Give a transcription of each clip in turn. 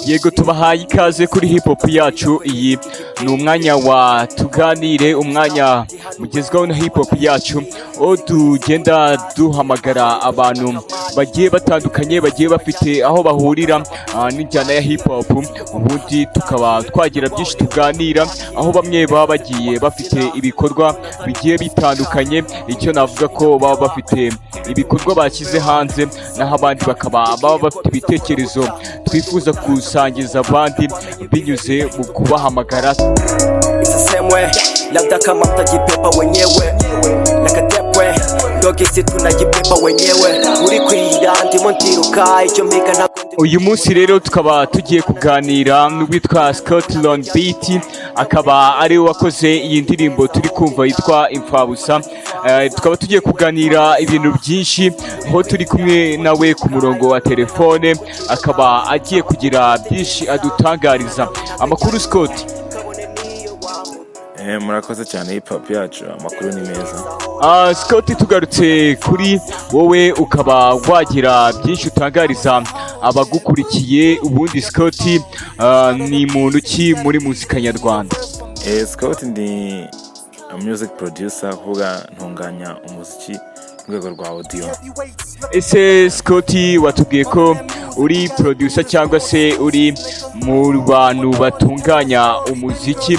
Yego tubahaye ikaze kuri hip hop yacu. Iyi ni umwanya wa tuganire, umwanya mugezweho na hip hop yacu, aho tugenda duhamagara abantu bagiye batandukanye, bagiye bafite aho bahurira n'injyana ya hip hop, ubundi tukaba twagira byinshi tuganira, aho bamwe baba bagiye bafite ibikorwa bigiye bitandukanye. Icyo navuga ko baba bafite ibikorwa bashyize hanze, naho abandi bakaba baba bafite ibitekerezo twifuza kusangiza abandi binyuze mu kubahamagara. Labda kama mtajipepa wenyewe nakadepwe ndogisi tunajipepa wenyewe uri kwira ndimo ntiruka icyo mega na. Uyu munsi rero tukaba tugiye kuganira n'uwitwa Scotland Beat, akaba ari we wakoze iyi ndirimbo turi kumva yitwa Imfabusa. Tukaba tugiye kuganira ibintu byinshi, aho turi kumwe nawe ku murongo wa telefone, akaba agiye kugira byinshi adutangariza. Amakuru Scott? Murakoze cyane, hip hop yacu amakuru ni meza. Scott, tugarutse kuri wowe, ukaba wagira byinshi utangariza abagukurikiye. Ubundi Scott ni muntu ki muri muzika nyarwanda? Scott ndi music producer, kuvuga ntunganya umuziki mu rwego rwa audio. Ese Scott, watubwiye ko uri producer cyangwa se uri mu bantu batunganya umuziki.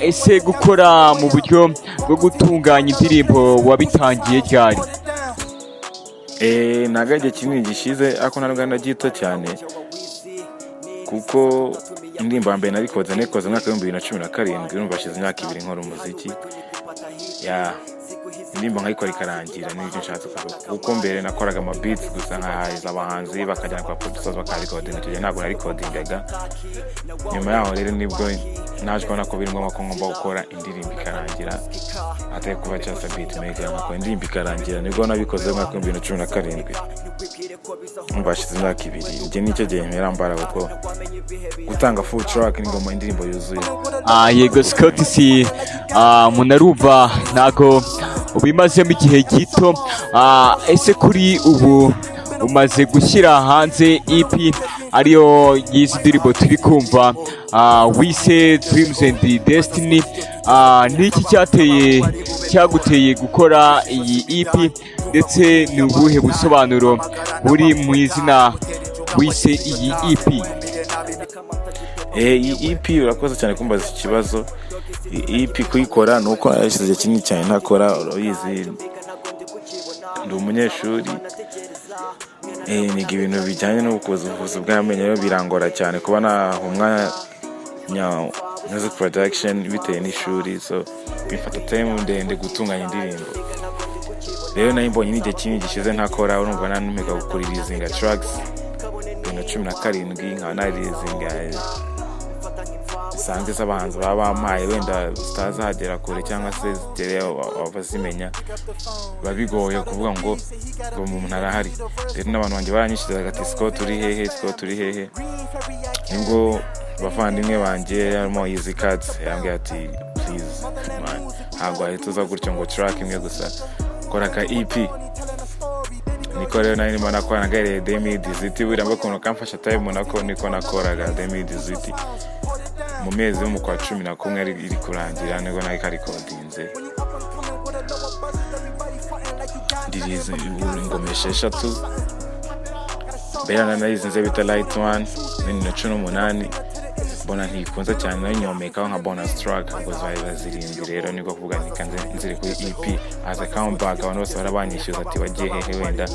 Ese gukora mu buryo bwo gutunganya indirimbo wabitangiye ryari? Ntabwo ari igihe kinini gishize, ariko ntabwo ari gito cyane, kuko indirimbo ya mbere narikoze mu mwaka wa 2017, urumva hashize imyaka 2 nkora umuziki. Indirimbo nkayikora ikarangira, n'ibyo nshatse kuvuga, kuko mbere nakoraga ama beats gusa nkahariza abahanzi bakajyana kwa producers bakarikodinga, icyo gihe ntabwo narikodingaga. Nyuma yaho rero nibwo naje kubona ko biri ngombwa ko ngomba gukora indirimbo ikarangira, atari kuba cyasa beatmaker, nkakora indirimbo ikarangira. Nibwo nabikoze mu mwaka wa 2017, umva hashize imyaka 2. Njye nicyo gihe mpera mbaraga ko gutanga full track n'ingoma indirimbo yuzuye. Yego Scott, si munarumva ntago ubimazemo igihe gito. Ese kuri ubu umaze gushyira hanze EP ariyo y'izi ndirimbo turi kumva, wise Dreams and Destiny. Niki cyaguteye gukora iyi EP, ndetse ni ubuhe busobanuro buri mu izina wise iyi EP? Iyi EP, urakoze cyane kumbaza iki kibazo. EP kuyikora nuko yashyize igihe kinini cyane ntakora, urabizi ndi umunyeshuri, niga ibintu bijyanye n'ubuvuzi bw'amenyo, rero birangora cyane kuba naha umwanya music production bitewe n'ishuri, so bifata time ndende gutunganya indirimbo. Rero nayo mbonye n'igihe kinini gishize ntakora, urumva nanumeka gukora irizinga tracks 2017, nkaba narizinga sanze z'abahanzi baba bampaye, wenda zitazagera kure cyangwa se zitere abazimenya, babigoye kuvuga ngo umuntu arahari. Rero n'abantu banjye baranyishyizaga ati Scott uri hehe, Scott uri hehe. Nibwo bavandimwe banjye harimo Easy Cards yambwiye ati please man, ntabwo ahita uza gutyo ngo track imwe gusa, kora ka EP. Niko rero nari ndimo nakora nagareye 2018, buriya ngo ukuntu kamfasha time nako niko nakoraga 2018 mu mezi yo mu kwa 11 iri kurangira, nibwo nari karikodinze ndirize ingoma 6. Mbere narizinze bita Light One 2018, mbona ntikunze cyane, nayo nyomeka nka bonus track ngo bazirindwi. Rero niko kuvuga nikanze nzire kuri EP as a comeback. Abantu bose barabanyishyuza ati wagiye hehe, wenda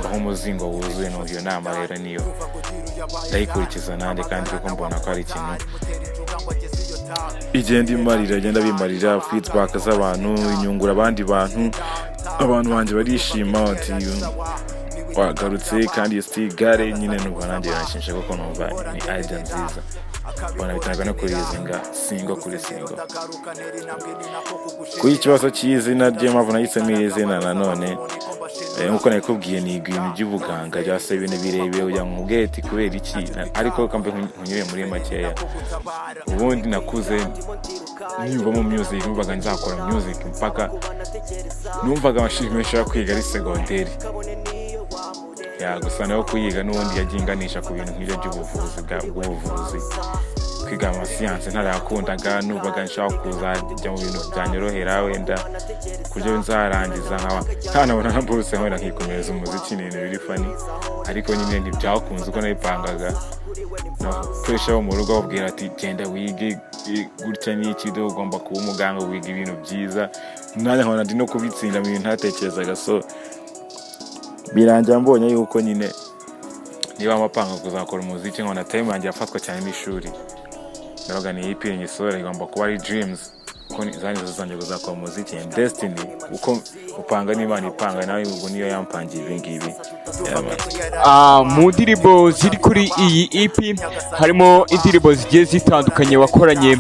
baho umuzingo wuzuye. N'uyo nama rero niyo ndayikurikiza nanjye, kandi kuko mbona ko ari ikintu igenda bimarira feedback z'abantu, inyungura abandi bantu banjye barishima ati wagarutse kandi still gare nyine. Nubwo nanjye nashimisha kuko numva ni idea nziza, bona bitanaga no kurizinga singo kuri singo. Kuri ikibazo cy'izina ry'amavu nahisemo iri zina nanone, nkuko nakubwiye ni ibintu by'ubuganga byase ibintu birebire ujya mu gate kubera iki, ariko kambe nkunyuye muri makeya. Ubundi nakuze niba mu music, numvaga nzakora music mpaka numvaga amashuri menshi yo kwiga ari secondaire. gusa nayo kuyiga n'ubundi yagiye inganisha ku bintu nk'ibyo by'ubuvuzi kwiga amasiyanse ntarayakundaga nubaga nshaka kuzajya mu bintu byanyorohera wenda kuryo nzarangiza nkaba ntanabona na buruse wenda nkikomereza umuziki n'ibintu biri funny ariko nyine ntibyakunze uko nabipangaga nakoresha wo mu rugo babwira ati genda wige gutya n'iki do ugomba kuba umuganga wiga ibintu byiza nanjye nkabona ndi no kubitsinda mu bintu ntatekerezaga so birangira mbonye yuko nyine niba amapanga kuzakora umuziki nkabona time yanjye yafatwa cyane n'ishuri ndavuga ni EP nyisora igomba kuba ari dreams ko zani zazanje kuzakora umuziki and destiny uko upanga n'Imana ipanga nawe ubwo niyo yampangiye ibingibi mu ndirimbo ziri kuri iyi EP harimo indirimbo zigiye zitandukanye wakoranye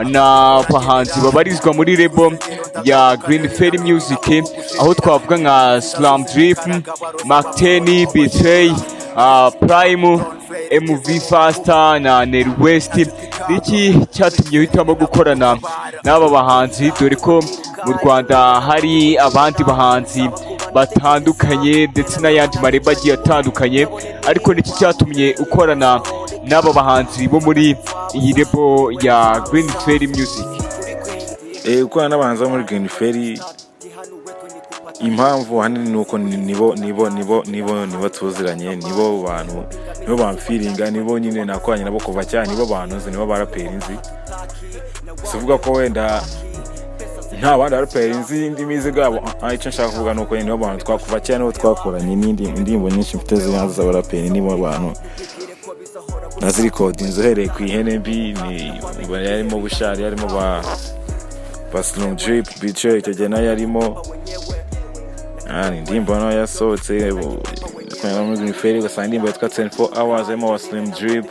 n'abahanzi babarizwa muri label ya Green Fairy Music aho twavuga nka Slam Drip, Mark 10, Betray, Prime, MV Faster na Neri West. Iki cyatumye uhitamo gukorana n'aba bahanzi dore ko mu Rwanda hari abandi bahanzi batandukanye ndetse n'ayandi mareba agiye atandukanye ariko niki cyatumye ukorana n'aba bahanzi bo muri iyi label ya Green Fairy Music? Ukorana n'abahanzi bo muri Green Fairy impamvu hanini nuko nibo tuziranye, nibo bantu, nibo bamfiringa, nibo nyine nakoranye nabo kuva cyane, nibo bantu nzi, nibo baraperi nzi. Sivuga ko wenda nta bandi baraperi nzi indi mizigo yabo, icyo nshaka kuvuga nuko nibo bantu twakuva cyane, nibo twakoranye n'indi indirimbo nyinshi mfite zihanze z'abaraperi, nibo bantu naziri code nzohereye ku ihene mbi, ni yarimo Bushari, yarimo ba Slim Drip, Betray, icyo gihe nayo yarimo indirimbo nayo yasohotse kwa muri Green Fairy, gusa indirimbo yitwa 24 hours yarimo wa Slim Drip,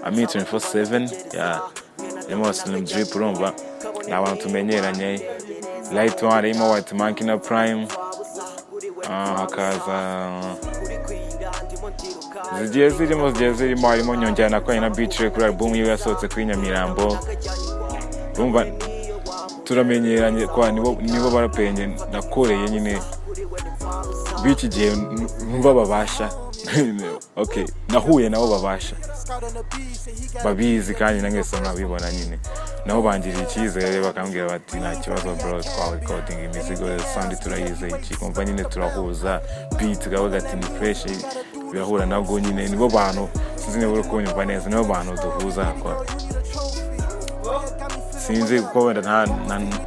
24/7 yarimo wa Slim Drip, urumva ni abantu tumenyeranye. Light One yarimo White Monkey na Prime, hakaza zigiye zirimo harimo Nyongera nakoranye na Betray kuri album yiwe yasohotse kuri Nyamirambo, urumva turamenyeranye kwa nibo barapenge nakoreye nyine biki gihe numva babasha okay nahuye nabo babasha babizi kandi nangese nabibona nyine nabo bangiriye icyizere bakambwira bati nta kibazo bro, twa recording imizigo sound turayize iki kumva nyine turahuza beat gawe gati ni fresh birahura nabwo nyine nibo bantu sinzi niba kunyumva neza, nibo bantu duhuza kwa sinzi kuko wenda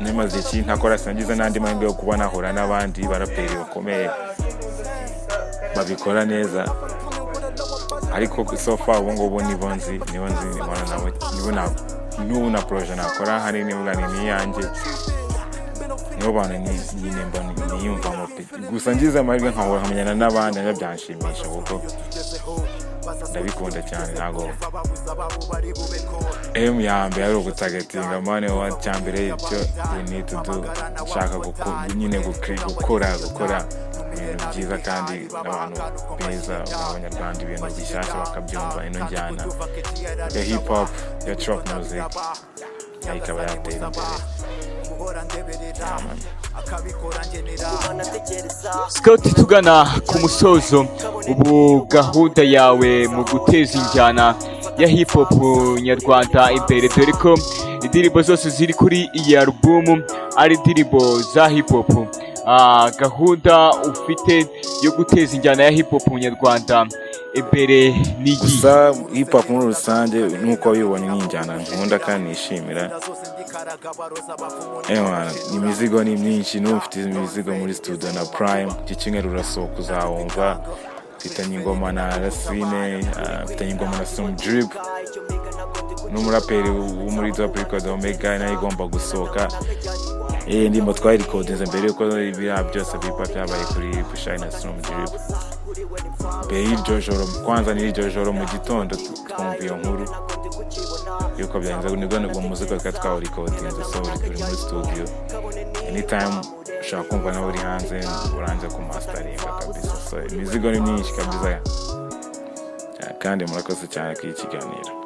nemaze iki ntakora sangiza nandi mahirwe yo kuba nahura n'abandi baraperi bakomeye babikora neza, ariko so far ubu ngubu nibo nzi nibo na projet nakora hari ni yanjye, nibo bantu nyine mbona niyumvamo gusa ngize amahirwe nkahura nkamenyana n'abandi byanshimisha kuko ndabikunda cyane. Ntago yambe ari ugutagetinga mane wa cyambere icyo we need to do, nshaka nyine gukora ibintu byiza kandi n'abantu beza b'Abanyarwanda, ibintu bishyashya bakabyumva, ino njyana ya hip hop ya trap music ikaba yatera imbere. Scott, tugana ku musozo, ubu gahunda yawe mu guteza injyana ya hip hop nyarwanda imbere dore ko indirimbo zose ziri kuri iyi album ari indirimbo za hip hop, gahunda ufite yo guteza injyana ya hip hop nyarwanda imbere ni gusa hip hop muri rusange nuko bibonye n'injyana nkunda kandi nishimira. Imizigo ni myinshi, n'ufite imizigo muri studio na Prime, Kicyumweru urasohoka uzawumva, mfitanye ingoma na Rasine, mfitanye ingoma na Slim Drip n'umuraperi wo muri Top Record Omega nayo igomba gusohoka. Ndimo twari recordinze mbere yuko ibira byose bipa byabaye kuri Bushari na Slim Drip. Y'iryo joro kwanza n'iryo joro mu gitondo twumva iyo nkuru yuko byanze nibwo muzika twatwa recordinze, so uri muri studio anytime ushaka kumva nawe uri hanze uranze ku mastering kabisa. So imizigo ni myinshi kabisa kandi murakoze cyane ku kiganiro.